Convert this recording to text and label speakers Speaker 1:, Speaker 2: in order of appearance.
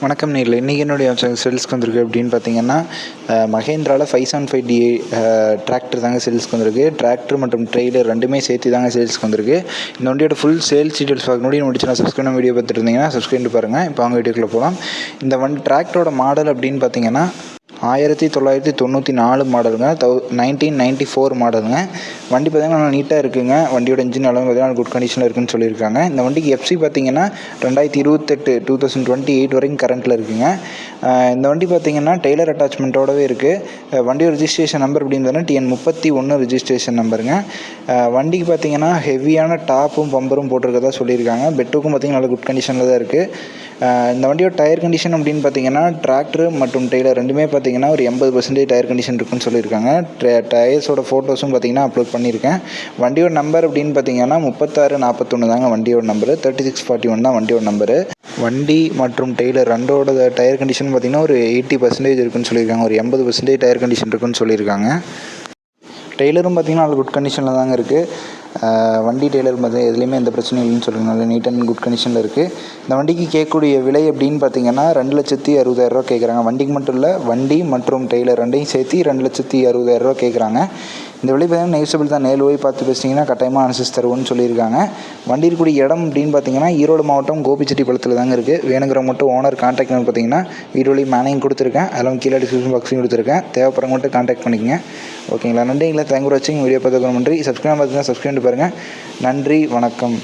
Speaker 1: வணக்கம் நேரில் இன்றைக்கி என்னுடைய சேல்ஸ்க்கு வந்திருக்கு அப்படின்னு பார்த்தீங்கன்னா மஹேந்திராவில் 575D டிராக்டர் தாங்க சேல்ஸ்க்கு வந்திருக்கு. டிராக்டர் மற்றும் ட்ரெய்லர் ரெண்டுமே சேர்த்து தாங்க சேல்ஸ்க்கு வந்திருக்கு. இந்த வண்டியோட ஃபுல் சேல்ஸ் டீட்டெயில்ஸ் பார்க்க முடிச்சு நான் சப்ஸ்கிரைப் வீடியோ பார்த்துட்டு இருந்தீங்கன்னா சப்ஸ்கிரைப் பாருங்கள். இப்போ அவங்க வீடியோக்குள்ளே போகலாம். இந்த வண்டி டிராக்டரோட மாடல் அப்படின்னு பார்த்தீங்கன்னா 1994 மாடலுங்க. 1994 மாடலுங்க. வண்டி பார்த்திங்கன்னா நல்லா நீட்டாக இருக்குதுங்க. வண்டியோட இன்ஜின் எல்லாமே பார்த்திங்கன்னா குட் கண்டிஷனில் இருக்குதுன்னு சொல்லியிருக்காங்க. இந்த வண்டிக்கு எஃப்சி பார்த்திங்கன்னா 2028 வரைக்கும் கரண்ட்டில் இருக்குதுங்க. இந்த வண்டி பார்த்திங்கன்னா டெய்லர் அட்டாச்மெண்ட்டோடவே இருக்குது. வண்டியோட ரிஜிஸ்ட்ரேஷன் நம்பர் அப்படின்னு பார்த்தீங்கன்னா TN31 ரிஜிஸ்ட்ரேஷன் நம்பருங்க. வண்டிக்கு பார்த்திங்கன்னா ஹெவியான டாப்பும் பம்பரும் போட்டிருக்கதா சொல்லியிருக்காங்க. பெட்டுக்கும் பார்த்திங்கன்னா நல்ல குட் கண்டிஷனில் தான் இருக்குது. இந்த வண்டியோட டயர் கண்டிஷன் அப்படின்னு பார்த்தீங்கன்னா டிராக்டர் மற்றும் டெய்லர் ரெண்டுமே பார்த்தீங்கன்னா ஒரு 80% டயர் கண்டிஷன் இருக்குன்னு சொல்லியிருக்காங்க. டயர்ஸோட ஃபோட்டோஸும் பார்த்தீங்கன்னா அப்லோட் பண்ணியிருக்கேன். வண்டியோட நம்பர் அப்படின்னு பார்த்தீங்கன்னா 3641 தாங்க வண்டியோட நம்பரு. 3641 தான் வண்டியோட நம்பரு. வண்டி மற்றும் டெய்லர் ரெண்டோட டயர் கண்டிஷன் பார்த்தீங்கன்னா ஒரு 80% இருக்குன்னு சொல்லியிருக்காங்க. ஒரு 80% டயர் கண்டிஷன் இருக்குன்னு சொல்லியிருக்காங்க. டெய்லரும் பார்த்திங்கன்னா நல்ல குட் கண்டிஷனில் தாங்க இருக்குது. வண்டி டெய்லர் பார்த்திங்கன்னா எதுலேயுமே எந்த பிரச்சனையும் இல்லைன்னு சொல்லுங்கள். நல்ல நீட் அண்ட் குட் கண்டிஷனில் இருக்குது. இந்த வண்டிக்கு கேட்கக்கூடிய விலை அப்படின்னு பார்த்தீங்கன்னா 2,60,000 கேட்குறாங்க. வண்டிக்கு மட்டும் இல்லை, வண்டி மற்றும் டெய்லர் ரெண்டையும் சேர்த்து 2,60,000 கேட்குறாங்க. இந்த விலை பார்த்தீங்கன்னா நெகோசியபிள் தான். நேரில் போய் பார்த்து பேசிட்டிங்கன்னா கட்டாயமாக அனுசரித்து தருவோம்னு சொல்லியிருக்காங்க. வண்டி இருக்கக்கூடிய இடம் அப்படின்னு பார்த்தீங்கன்னா ஈரோடு மாவட்டம் கோபிச்செட்டிப்பாளையத்தில் தாங்க இருக்குது. வேணுங்கிற மட்டும் ஓனர் கான்டாக்ட் நம்பர் பார்த்தீங்கன்னா வீடியோலையும் மேனையும் கொடுத்துருக்கேன். அதெல்லாம் கீழே டிஸ்கிரிப்ஷன் பாக்ஸையும் கொடுத்துருக்கேன். தேவைப்படுறவங்க மட்டும் கான்டாக்ட் பண்ணிக்கங்க. ஓகேங்களா? நன்றிங்களா. தேங்க்யூ ஃபார் வாட்சிங். வீடியோ பார்த்துக்க நன்றி. சப்ஸ்கிரைப் பார்த்தீங்கன்னா சப்ஸ்கிரைப் பாருங்கள். நன்றி, வணக்கம்.